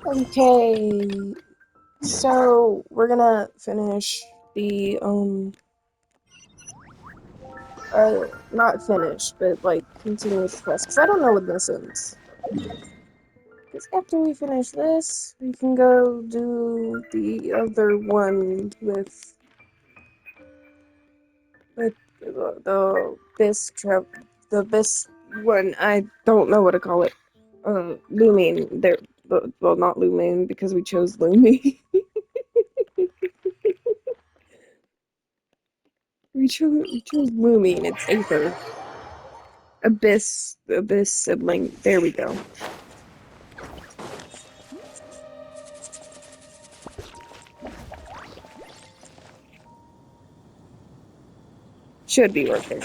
Okay, so we're gonna finish the not finish, but like continue with the quest because I don't know what this is. Because after we finish this, we can go do the other one with the bis one. I don't know what to call it. Lumine. There, well, not Lumine because we chose Lumine. we chose Lumine. It's Aether. Abyss sibling. There we go. Should be working.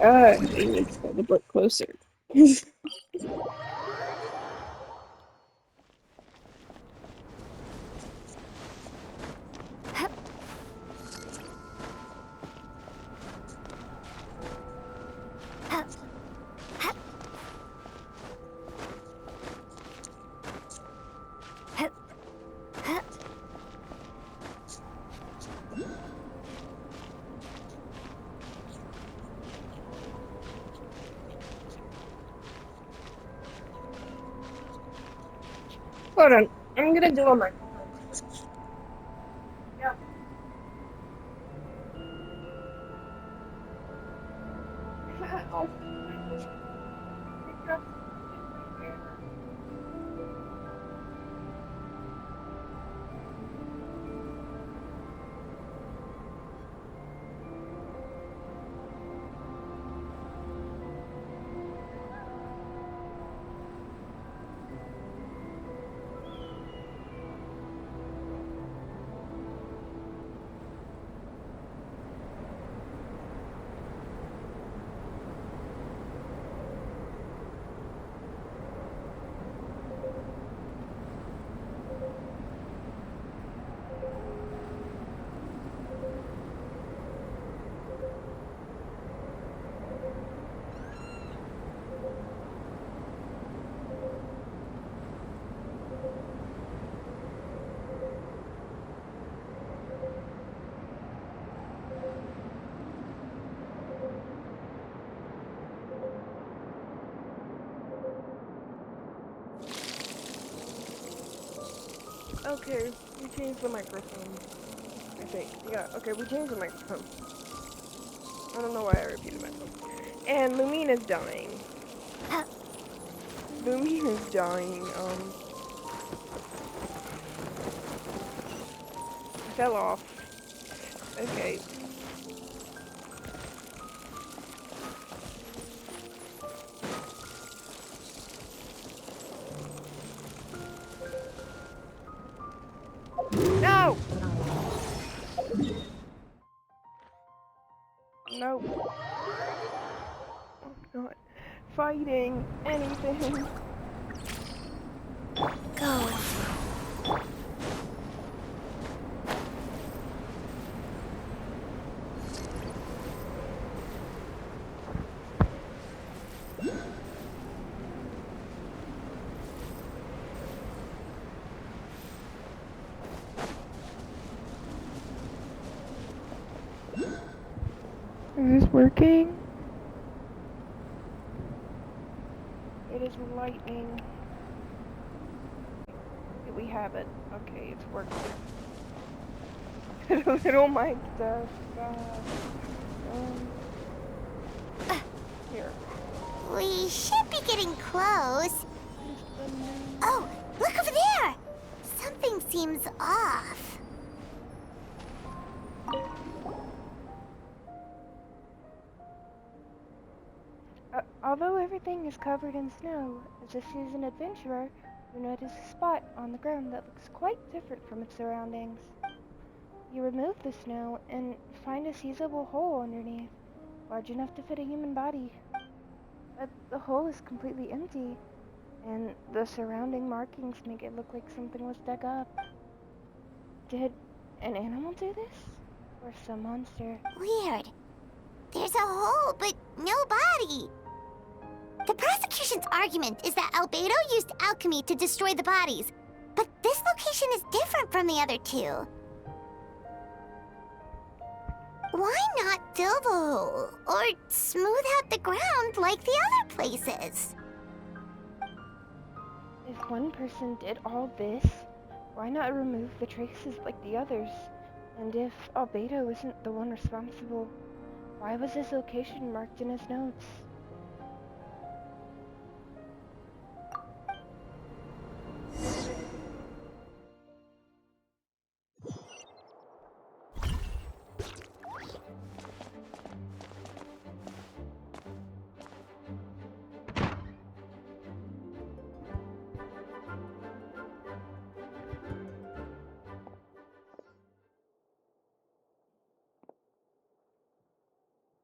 I need to pull the book closer. Hold on. I'm gonna do a microphone. Yeah. Oh. Okay, we changed the microphone. I think. Yeah, okay, we changed the microphone. I don't know why I repeated myself. And Lumine is dying. Lumine is dying. Fell off. Okay. No! Nope. I'm not fighting anything. Go. Is this working? It is lightning. We have it. Okay, it's working. Little mic stuff. Here. We should be getting close. Oh, look over there! Something seems off. Although everything is covered in snow, as if she's an adventurer, you notice a spot on the ground that looks quite different from its surroundings. You remove the snow and find a seizable hole underneath, large enough to fit a human body. But the hole is completely empty, and the surrounding markings make it look like something was dug up. Did an animal do this? Or some monster? Weird. There's a hole, but no body. The prosecution's argument is that Albedo used alchemy to destroy the bodies, but this location is different from the other two. Why not fill the hole, or smooth out the ground like the other places? If one person did all this, why not remove the traces like the others? And if Albedo isn't the one responsible, why was this location marked in his notes?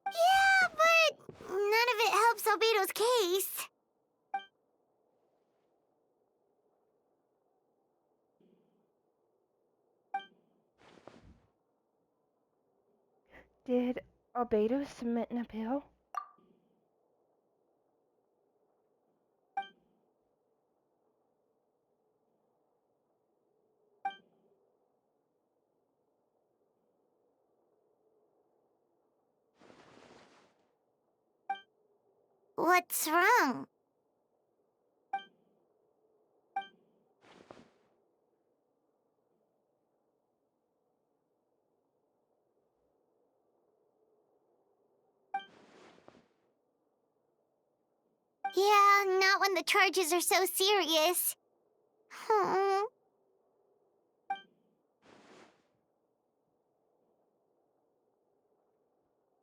Yeah, but none of it helps Albedo's case. Did Albedo submit an appeal? What's wrong? Yeah, not when the charges are so serious. Hmm.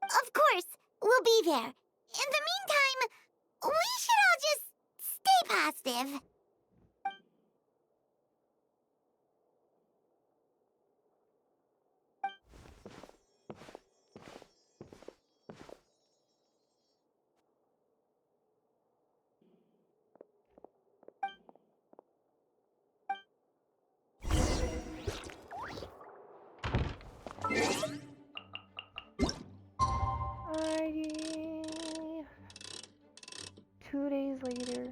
Of course, we'll be there. In the meantime, we should all just stay positive. Alrighty. 2 days later.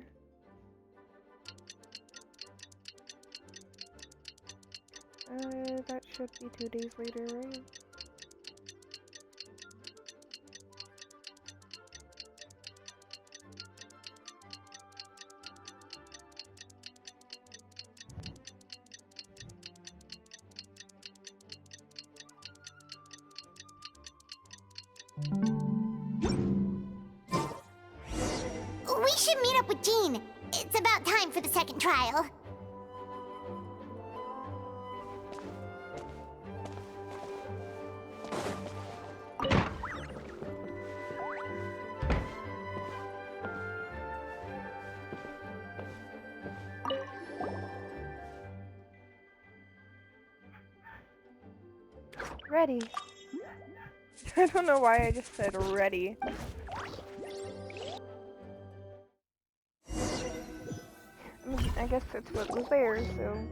That should be 2 days later, right? We should meet up with Jean. It's about time for the second trial. Ready. I don't know why I just said ready. I mean, I guess that's what was there, so...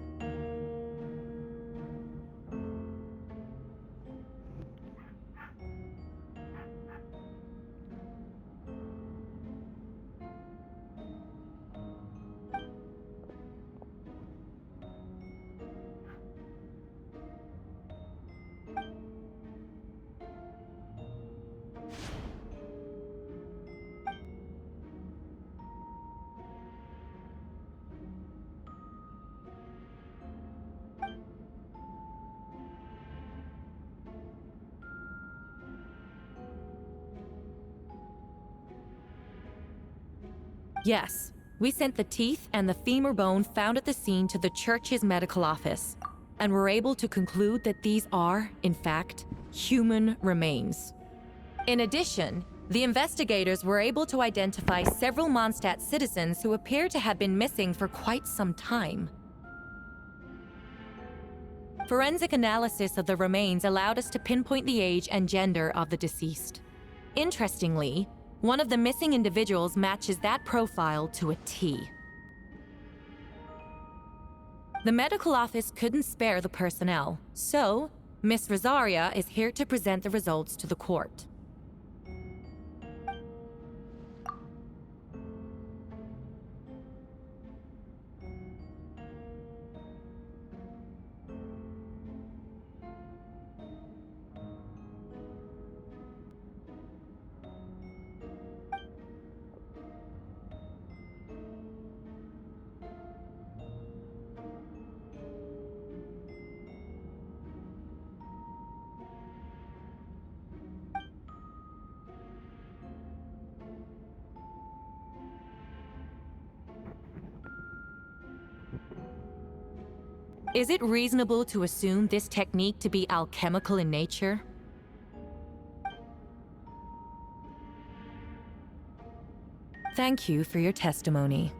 Yes, we sent the teeth and the femur bone found at the scene to the church's medical office, and were able to conclude that these are, in fact, human remains. In addition, the investigators were able to identify several Mondstadt citizens who appear to have been missing for quite some time. Forensic analysis of the remains allowed us to pinpoint the age and gender of the deceased. Interestingly, one of the missing individuals matches that profile to a T. The medical office couldn't spare the personnel, so Miss Rosaria is here to present the results to the court. Is it reasonable to assume this technique to be alchemical in nature? Thank you for your testimony.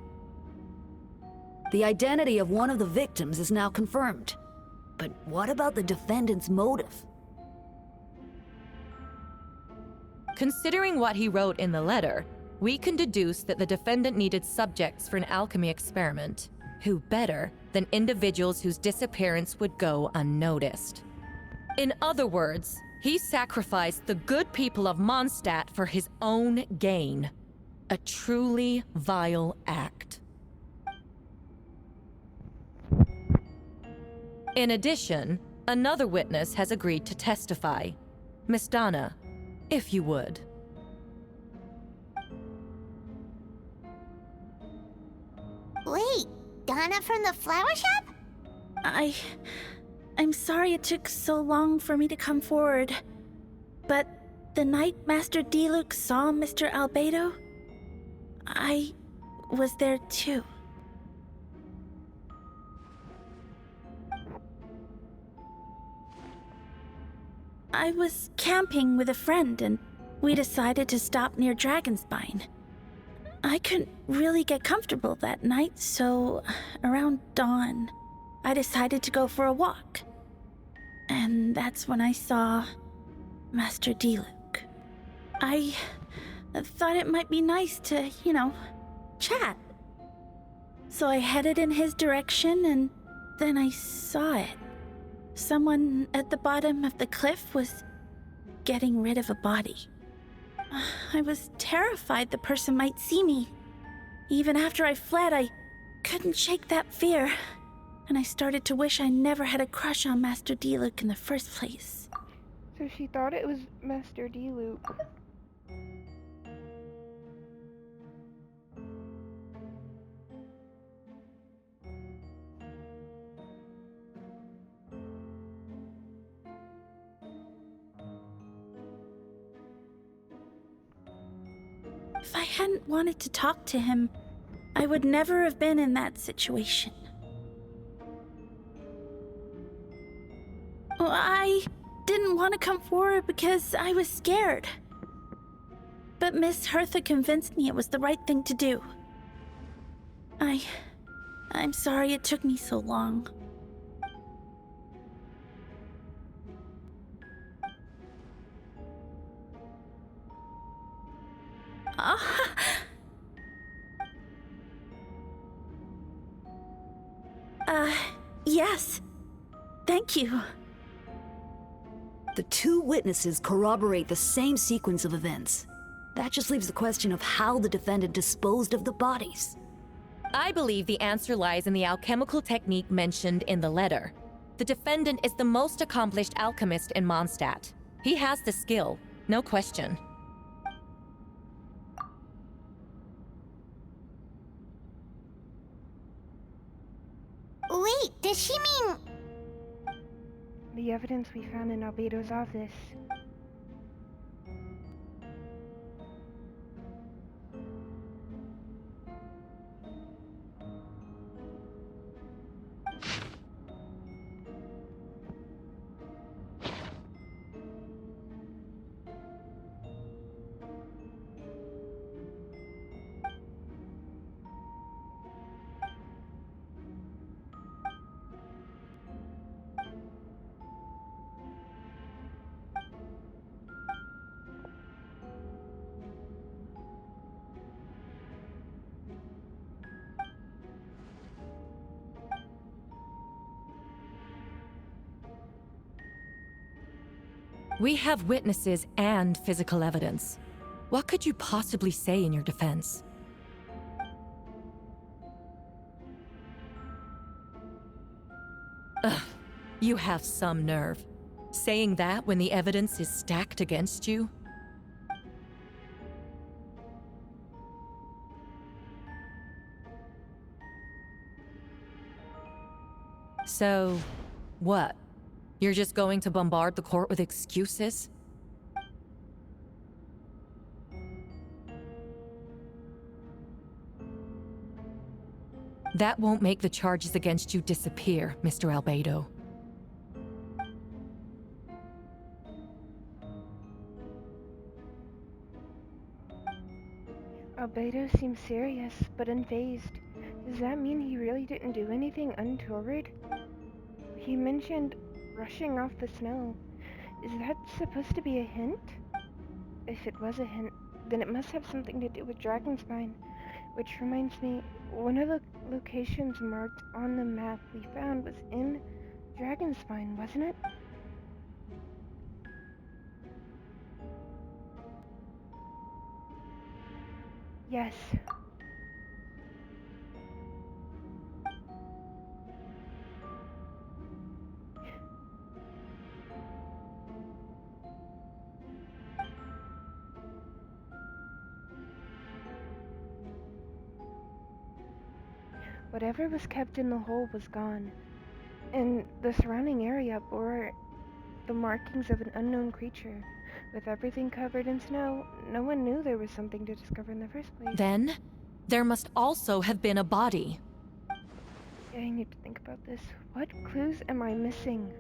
The identity of one of the victims is now confirmed. But what about the defendant's motive? Considering what he wrote in the letter, we can deduce that the defendant needed subjects for an alchemy experiment. Who better than individuals whose disappearance would go unnoticed? In other words, he sacrificed the good people of Mondstadt for his own gain. A truly vile act. In addition, another witness has agreed to testify. Miss Donna, if you would. Wait, Donna from the flower shop? I'm sorry it took so long for me to come forward. But the night Master Diluc saw Mr. Albedo, I was there too. I was camping with a friend and we decided to stop near Dragonspine. I couldn't really get comfortable that night, so around dawn, I decided to go for a walk. And that's when I saw Master Diluc. I thought it might be nice to, chat. So I headed in his direction and then I saw it. Someone at the bottom of the cliff was getting rid of a body. I was terrified the person might see me. Even after I fled, I couldn't shake that fear. And I started to wish I never had a crush on Master Diluc in the first place. So she thought it was Master Diluc. If I hadn't wanted to talk to him, I would never have been in that situation. Well, I didn't want to come forward because I was scared. But Miss Hertha convinced me it was the right thing to do. I'm sorry it took me so long. Yes. Thank you. The two witnesses corroborate the same sequence of events. That just leaves the question of how the defendant disposed of the bodies. I believe the answer lies in the alchemical technique mentioned in the letter. The defendant is the most accomplished alchemist in Mondstadt. He has the skill, no question. Wait, does she mean... The evidence we found in Albedo's office. We have witnesses and physical evidence. What could you possibly say in your defense? Ugh, you have some nerve. Saying that when the evidence is stacked against you? So, what? You're just going to bombard the court with excuses? That won't make the charges against you disappear, Mr. Albedo. Albedo seems serious, but unfazed. Does that mean he really didn't do anything untoward? He mentioned brushing off the snow. Is that supposed to be a hint? If it was a hint, then it must have something to do with Dragonspine. Which reminds me, one of the locations marked on the map we found was in Dragonspine, wasn't it? Yes. Whatever was kept in the hole was gone, and the surrounding area bore the markings of an unknown creature. With everything covered in snow, no one knew there was something to discover in the first place. Then, there must also have been a body. I need to think about this. What clues am I missing?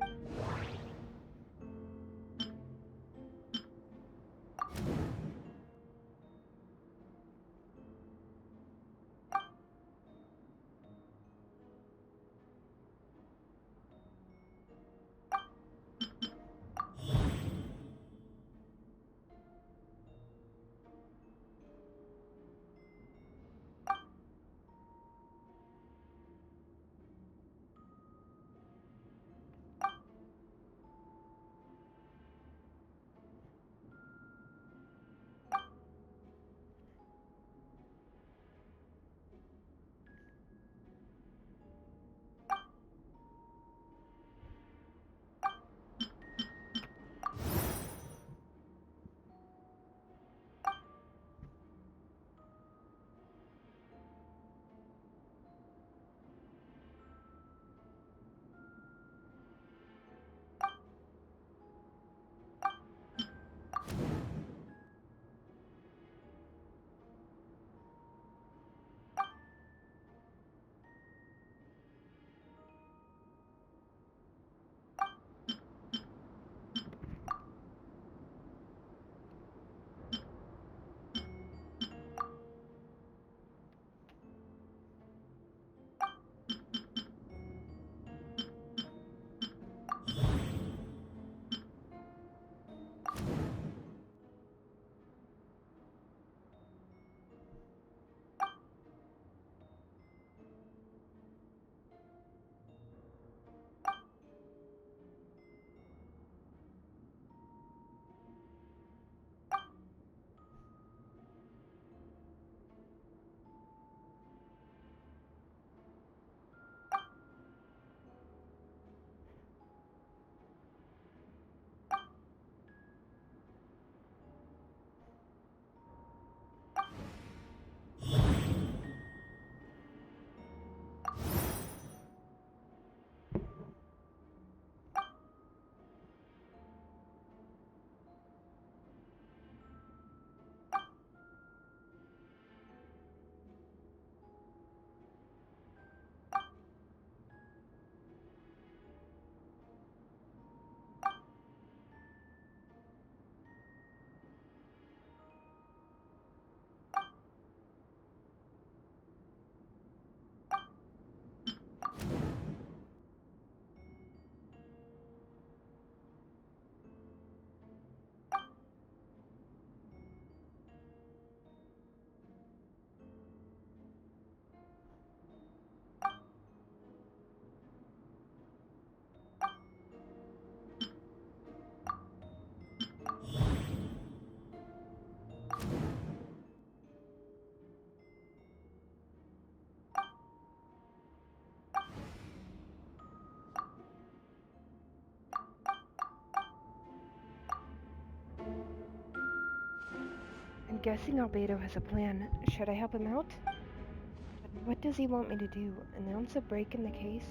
guessing Albedo has a plan. Should I help him out? But what does he want me to do? Announce a break in the case?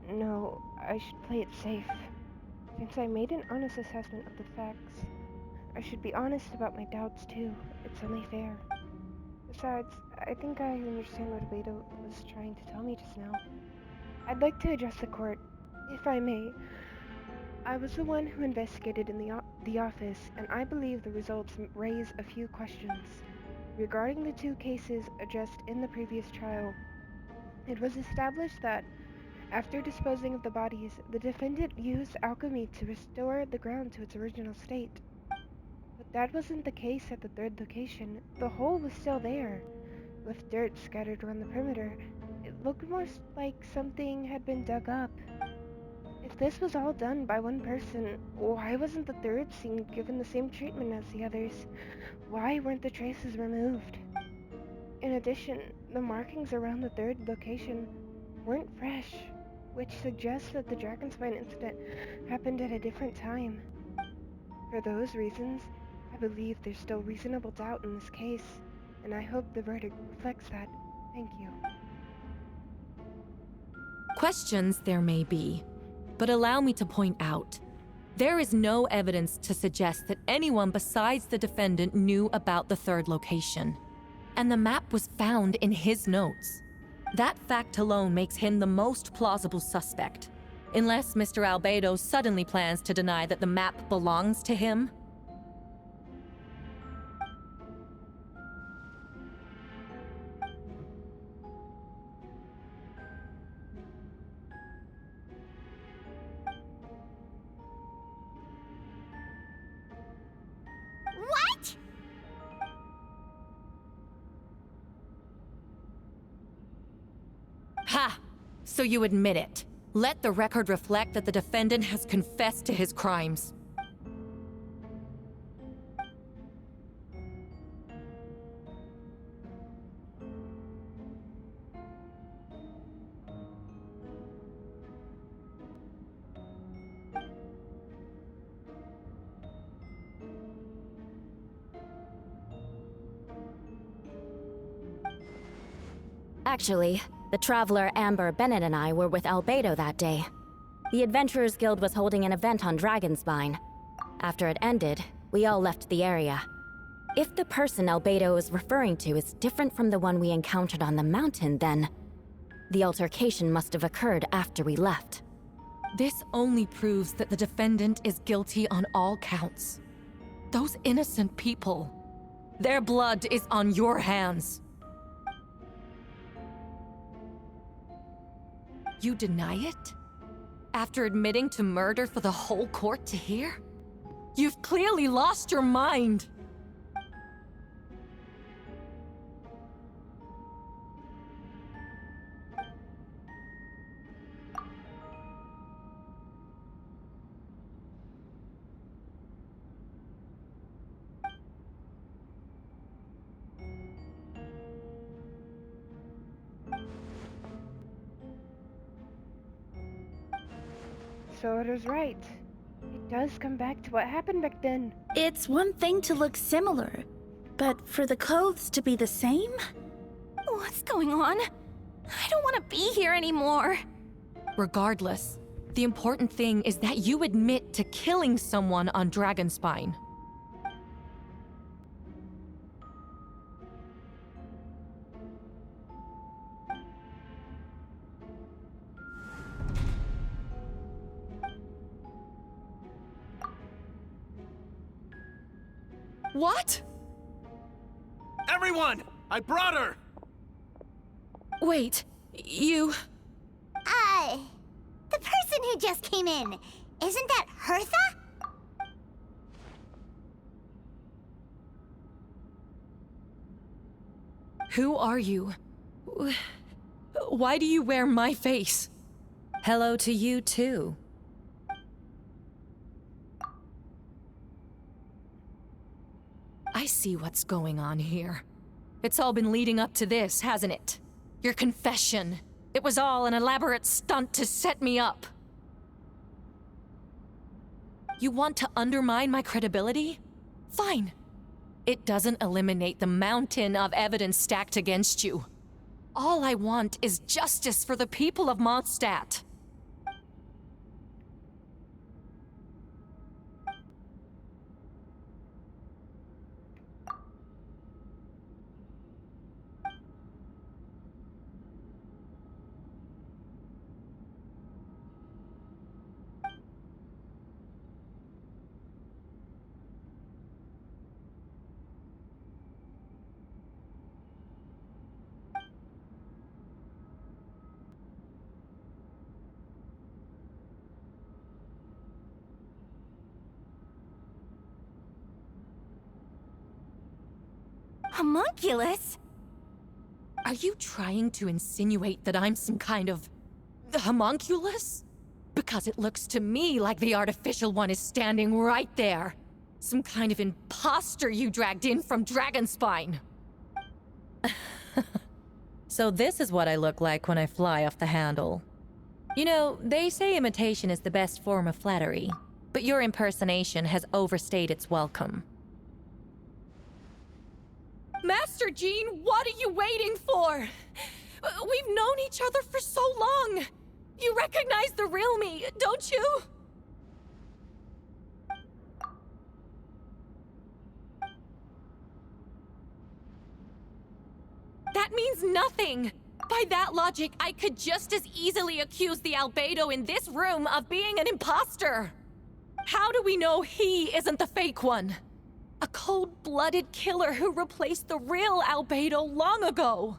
No, I should play it safe. Since I made an honest assessment of the facts, I should be honest about my doubts too. It's only fair. Besides, I think I understand what Albedo was trying to tell me just now. I'd like to address the court, if I may. I was the one who investigated in the office, and I believe the results raise a few questions. Regarding the two cases addressed in the previous trial, it was established that, after disposing of the bodies, the defendant used alchemy to restore the ground to its original state. But that wasn't the case at the third location. The hole was still there, with dirt scattered around the perimeter. It looked more like something had been dug up. If this was all done by one person, why wasn't the third scene given the same treatment as the others? Why weren't the traces removed? In addition, the markings around the third location weren't fresh, which suggests that the Dragonspine incident happened at a different time. For those reasons, I believe there's still reasonable doubt in this case, and I hope the verdict reflects that. Thank you. Questions there may be, but allow me to point out, there is no evidence to suggest that anyone besides the defendant knew about the third location. And the map was found in his notes. That fact alone makes him the most plausible suspect. Unless Mr. Albedo suddenly plans to deny that the map belongs to him. What? Ha! So you admit it. Let the record reflect that the defendant has confessed to his crimes. Actually, the traveler Amber Bennett and I were with Albedo that day. The Adventurers Guild was holding an event on Dragonspine. After it ended, we all left the area. If the person Albedo is referring to is different from the one we encountered on the mountain, then the altercation must have occurred after we left. This only proves that the defendant is guilty on all counts. Those innocent people, their blood is on your hands. You deny it? After admitting to murder for the whole court to hear? You've clearly lost your mind! So it was right. It does come back to what happened back then. It's one thing to look similar, but for the clothes to be the same? What's going on? I don't want to be here anymore. Regardless, the important thing is that you admit to killing someone on Dragonspine. What? Everyone! I brought her! Wait, you... The person who just came in, isn't that Hertha? Who are you? Why do you wear my face? Hello to you, too. I see what's going on here. It's all been leading up to this, hasn't it? Your confession. It was all an elaborate stunt to set me up. You want to undermine my credibility? Fine. it doesn't eliminate the mountain of evidence stacked against you. All I want is justice for the people of Mondstadt. Homunculus? Are you trying to insinuate that I'm some kind of homunculus? Because it looks to me like the artificial one is standing right there. Some kind of imposter you dragged in from Dragonspine. So this is what I look like when I fly off the handle. You know, they say imitation is the best form of flattery, but your impersonation has overstayed its welcome. Master Jean, what are you waiting for? We've known each other for so long. You recognize the real me, don't you? That means nothing. By that logic, I could just as easily accuse the albedo in this room of being an imposter. How do we know he isn't the fake one? A cold-blooded killer who replaced the real albedo long ago.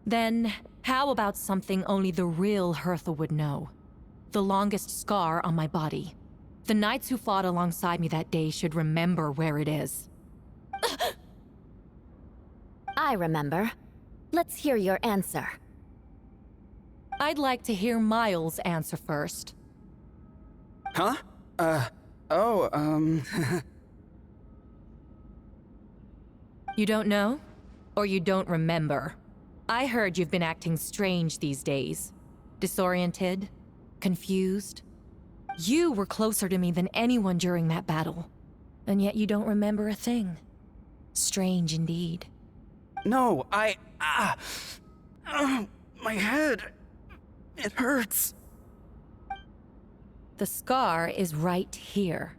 Then, how about something only the real Hertha would know? The longest scar on my body. The knights who fought alongside me that day should remember where it is. I remember. Let's hear your answer. I'd like to hear Miles' answer first. Huh? You don't know? Or you don't remember? I heard you've been acting strange these days. Disoriented? Confused? You were closer to me than anyone during that battle. And yet you don't remember a thing. Strange indeed. No, my head. It hurts. The scar is right here.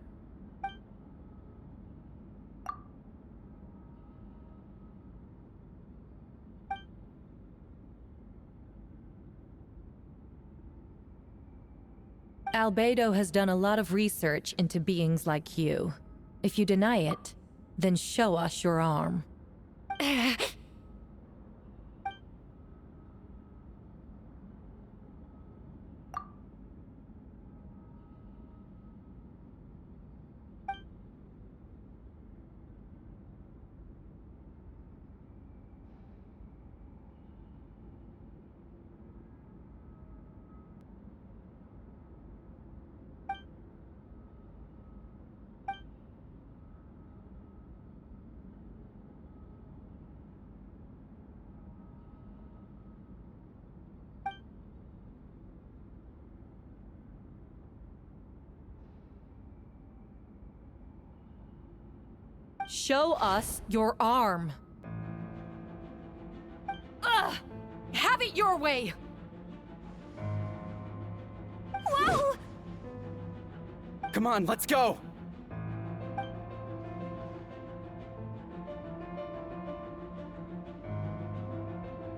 Albedo has done a lot of research into beings like you. If you deny it, then show us your arm. Show us your arm. Ugh! Have it your way! Whoa! Come on, let's go!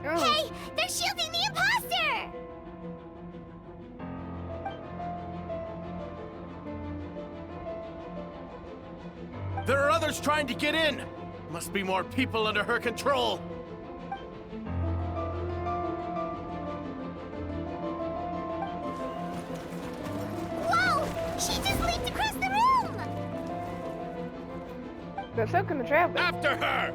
Hey, they're shielding the imposter! There are others trying to get in! Must be more people under her control! Whoa! She just leaped across the room! But so can the traveler. After her!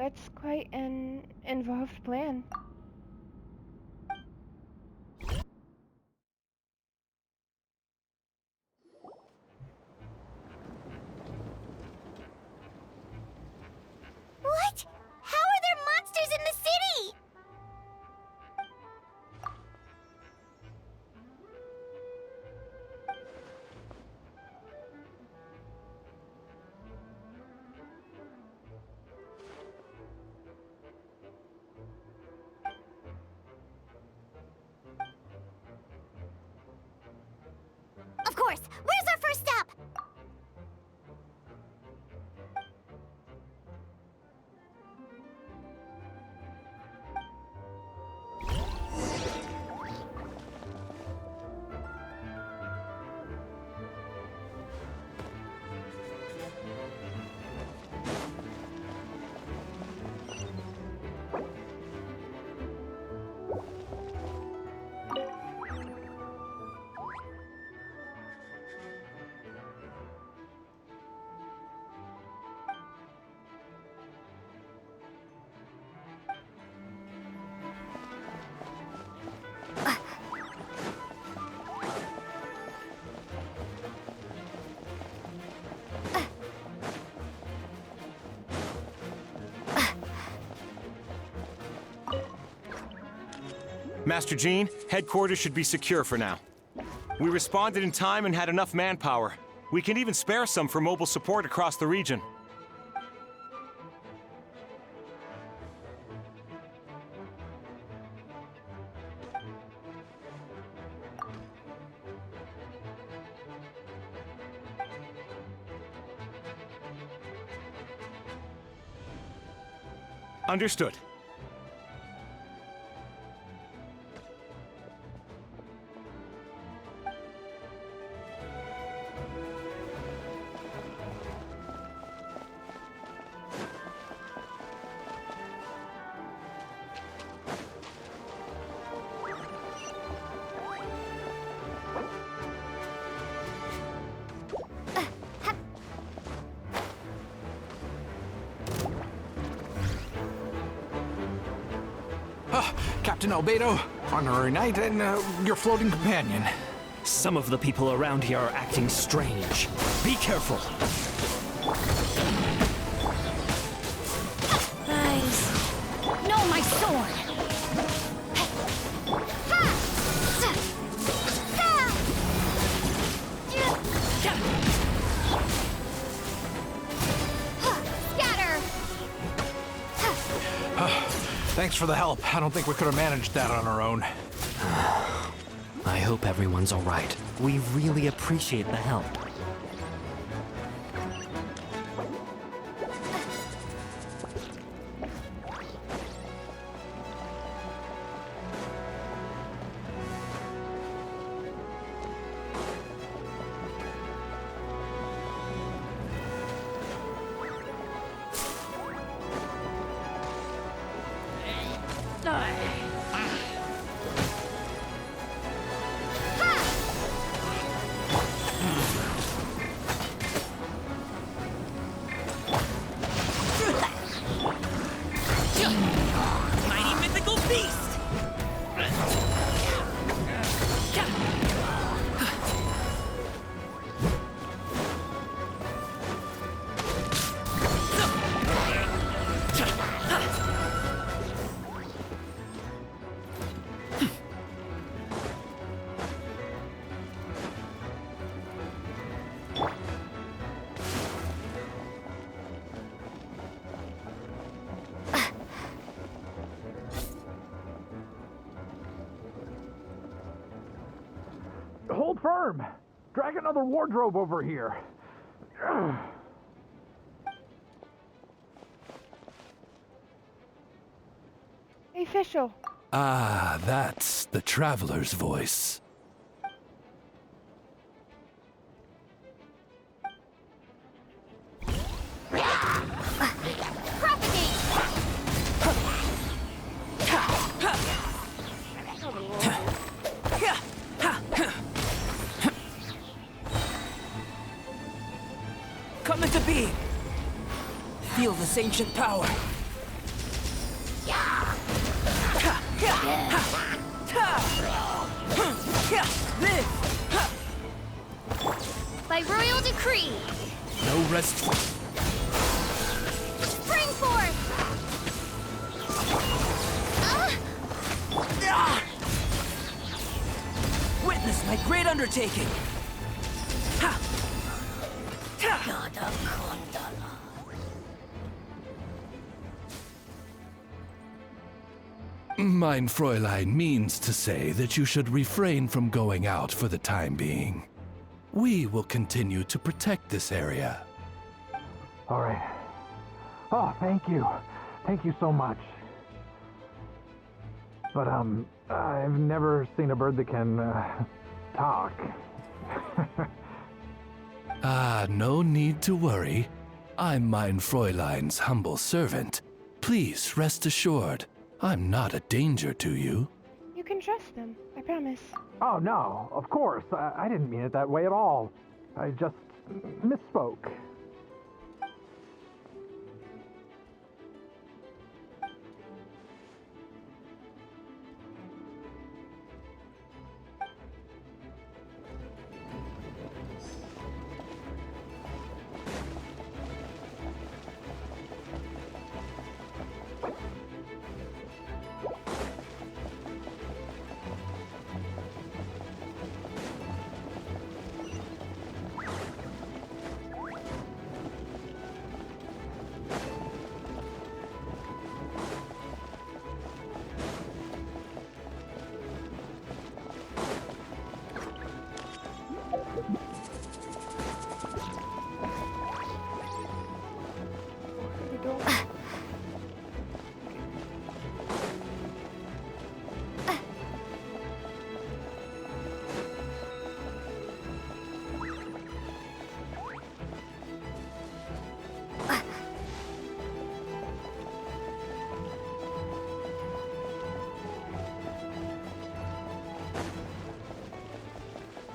It's quite an involved plan. What? How are there monsters in the city? Of course! Where's our first stop? Master Jean, headquarters should be secure for now. We responded in time and had enough manpower. We can even spare some for mobile support across the region. Understood. Captain Albedo, honorary knight, and your floating companion. Some of the people around here are acting strange. Be careful. Guys, no, my sword! Thanks for the help. I don't think we could have managed that on our own. I hope everyone's all right. We really appreciate the help. Hold firm! Drag another wardrobe over here. Hey, Fischl. Ah, that's the Traveler's voice. Come into being. Feel this ancient power. By royal decree. No rest. Spring forth! Witness my great undertaking. Ha! Mein Fräulein means to say that you should refrain from going out for the time being. We will continue to protect this area. All right. Oh, thank you. Thank you so much. But, I've never seen a bird that can, talk. No need to worry. I'm Mein Fräulein's humble servant. Please rest assured, I'm not a danger to you. You can trust them, I promise. Oh, no, of course. I didn't mean it that way at all. I just misspoke.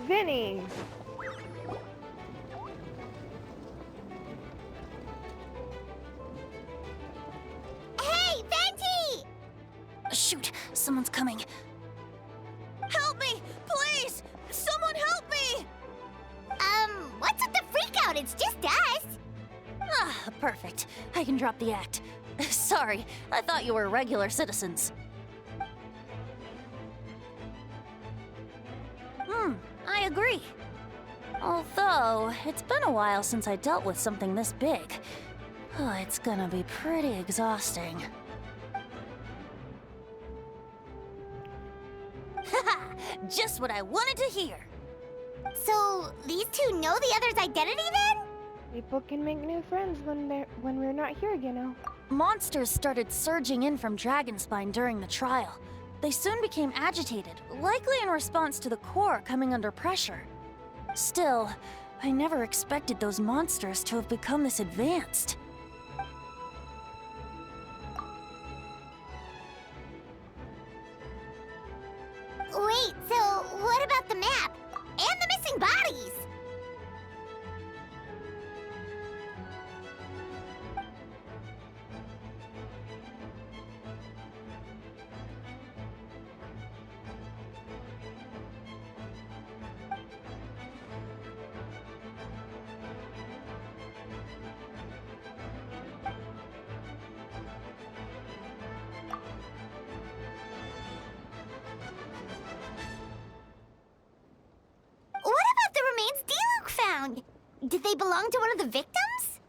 Vinny! Hey, Venti! Shoot, someone's coming. Help me! Please! Someone help me! What's with the freak out? It's just us. Ah, perfect. I can drop the act. Sorry, I thought you were regular citizens. I agree. Although, it's been a while since I dealt with something this big. Oh, it's gonna be pretty exhausting. Haha! Just what I wanted to hear! So, these two know the other's identity then? People can make new friends when we're not here, you know. Monsters started surging in from Dragonspine during the trial. They soon became agitated, likely in response to the core coming under pressure. Still, I never expected those monsters to have become this advanced. Wait, so what about the map? And the missing bodies? What about the remains D-Luke found? Did they belong to one of the victims?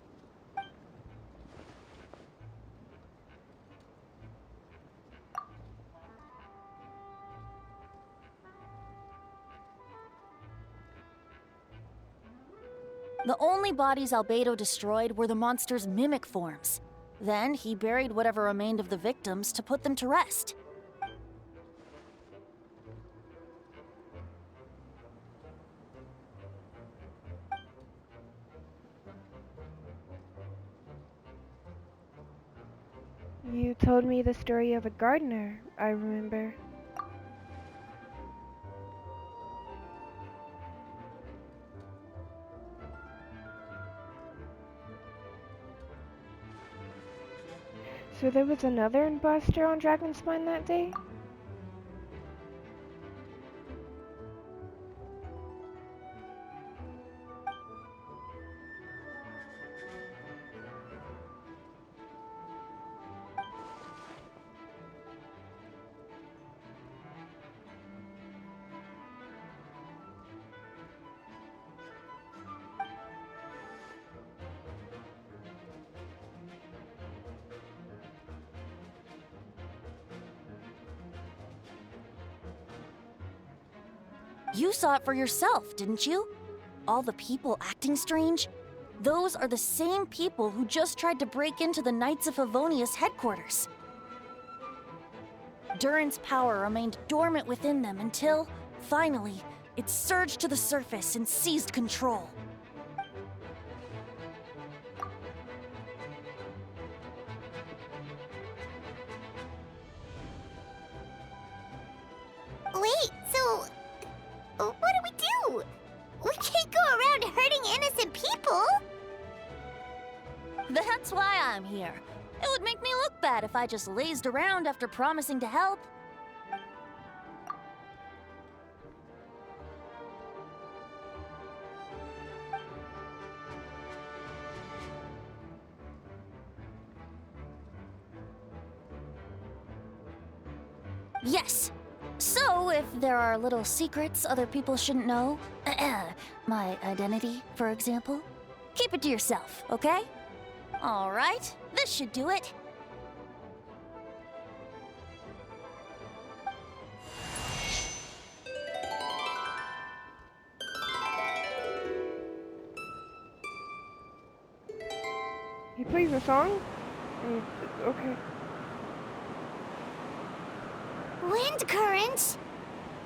The only bodies Albedo destroyed were the monster's mimic forms. Then he buried whatever remained of the victims to put them to rest. You told me the story of a gardener, I remember. So there was another imposter on Dragonspine that day? You saw it for yourself, didn't you? All the people acting strange? Those are the same people who just tried to break into the Knights of Favonius headquarters. Durin's power remained dormant within them until, finally, it surged to the surface and seized control. Wait, so what do? We can't go around hurting innocent people. That's why I'm here. It would make me look bad if I just lazed around after promising to help. Yes. So, if there are little secrets other people shouldn't know, my identity, for example, keep it to yourself, okay? All right, this should do it. He plays a song? Okay. Wind currents?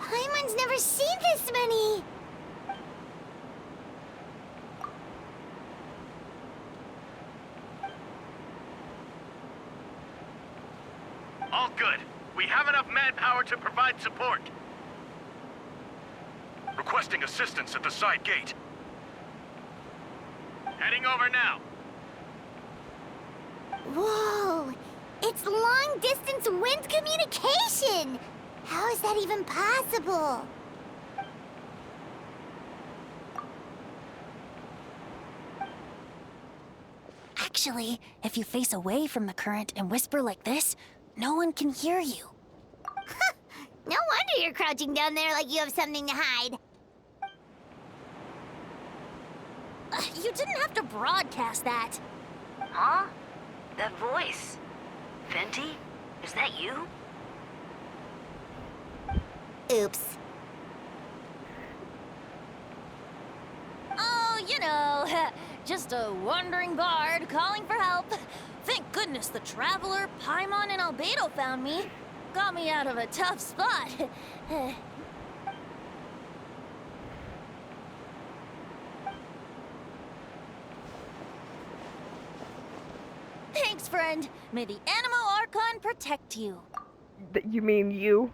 Paimon's never seen this many. All good. We have enough manpower to provide support. Requesting assistance at the side gate. Heading over now. Whoa! It's long-distance wind communication! How is that even possible? Actually, if you face away from the current and whisper like this, no one can hear you. No wonder you're crouching down there like you have something to hide. You didn't have to broadcast that. Huh? That voice. Fenty? Is that you? Oops. Oh, you know, just a wandering bard calling for help. Thank goodness the Traveler, Paimon, and Albedo found me. Got me out of a tough spot. Thanks, friend. May the Animo Archon protect you. You mean you?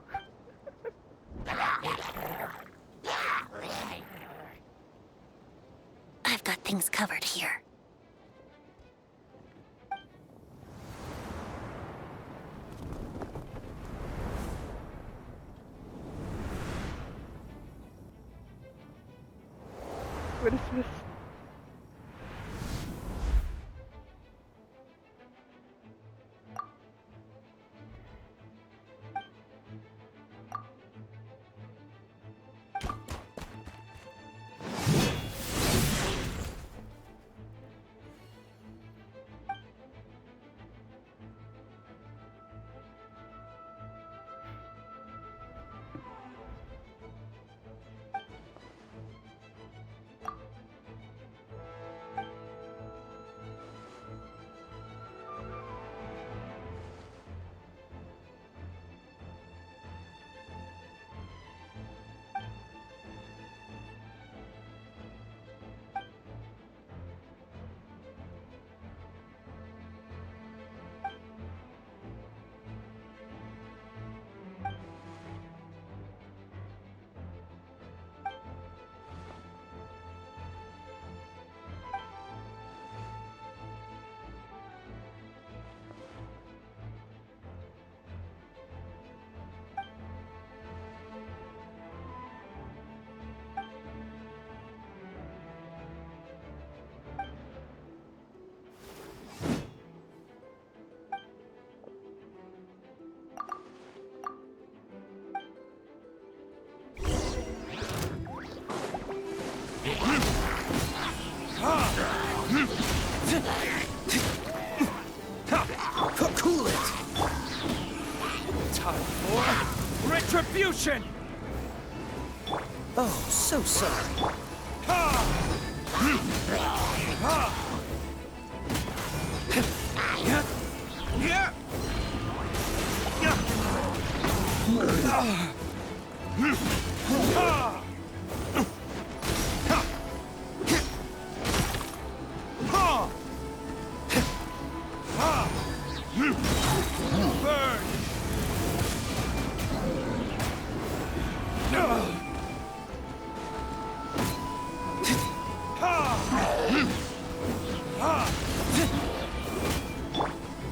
I've got things covered here. What is this? Cool it! Time for retribution! Oh, so sorry.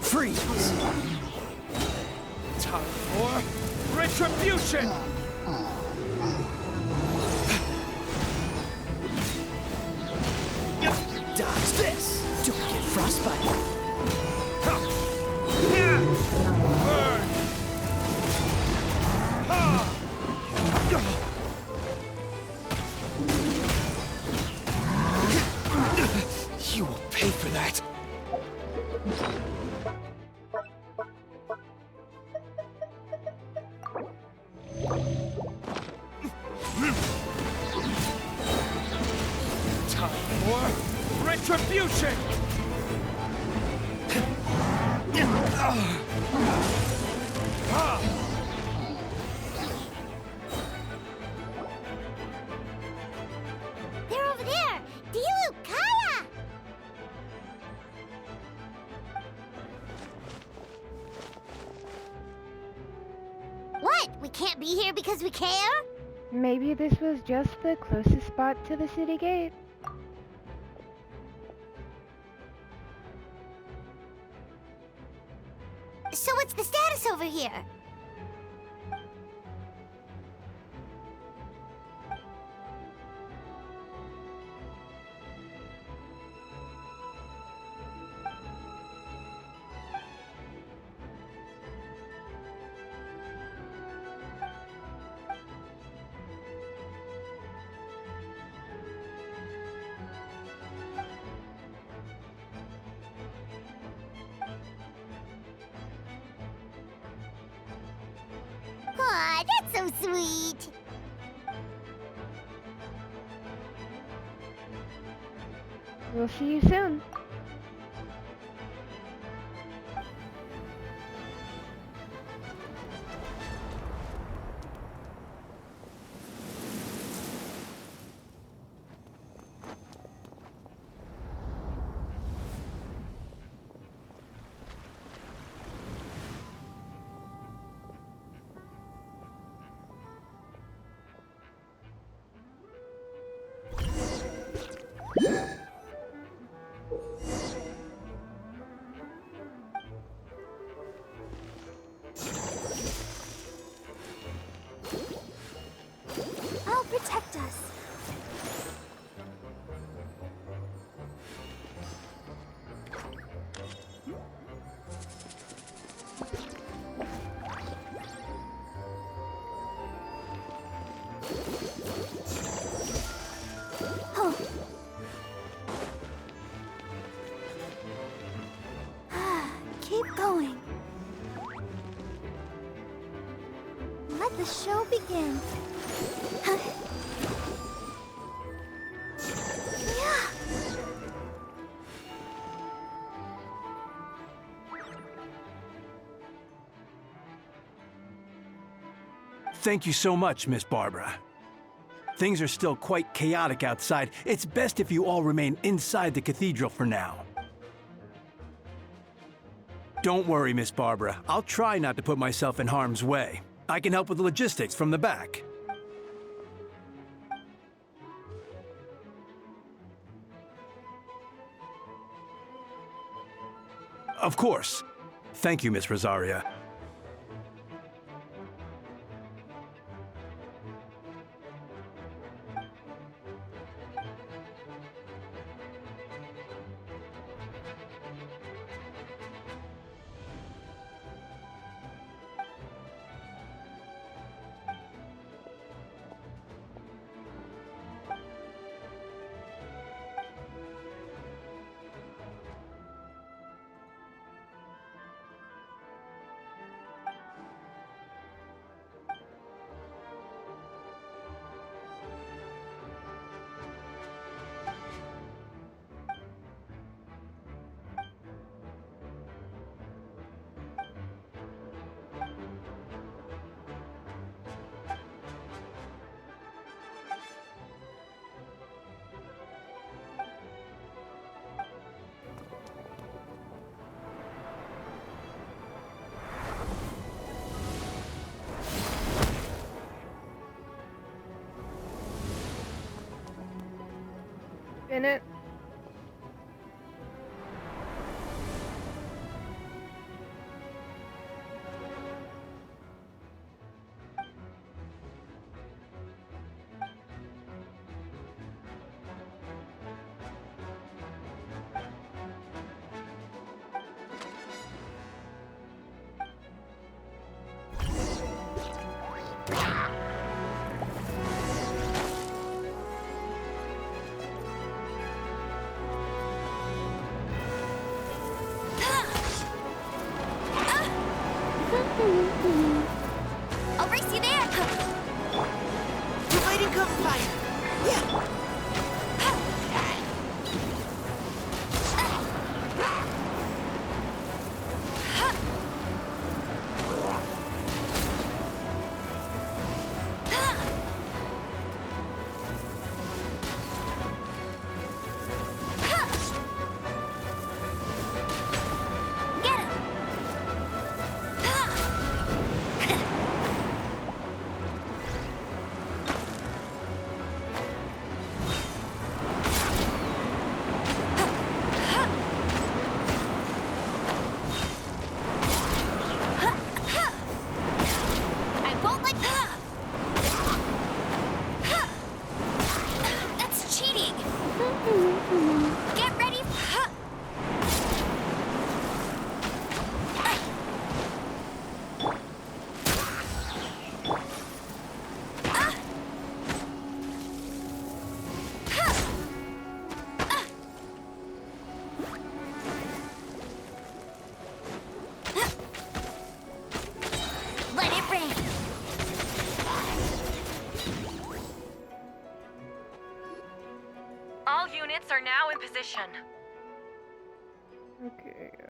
Freeze! Time for retribution! Dodge this! Don't get frostbite! Burn! You will pay for that! Time for retribution! They're over there! Dilu, Kaya! What? We can't be here because we care? Maybe this was just the closest spot to the city gate. So what's the status over here? Aw, that's so sweet. We'll see you soon. I'll protect us. Oh. Keep going. Let the show begin. Yeah. Thank you so much, Miss Barbara. Things are still quite chaotic outside. It's best if you all remain inside the cathedral for now. Don't worry, Miss Barbara. I'll try not to put myself in harm's way. I can help with the logistics from the back. Of course. Thank you, Miss Rosaria. Bennett. I'll race you there! Dividing cover fire! Yeah! I won't let That's cheating! Get ready! Let it rain! All units are now in position.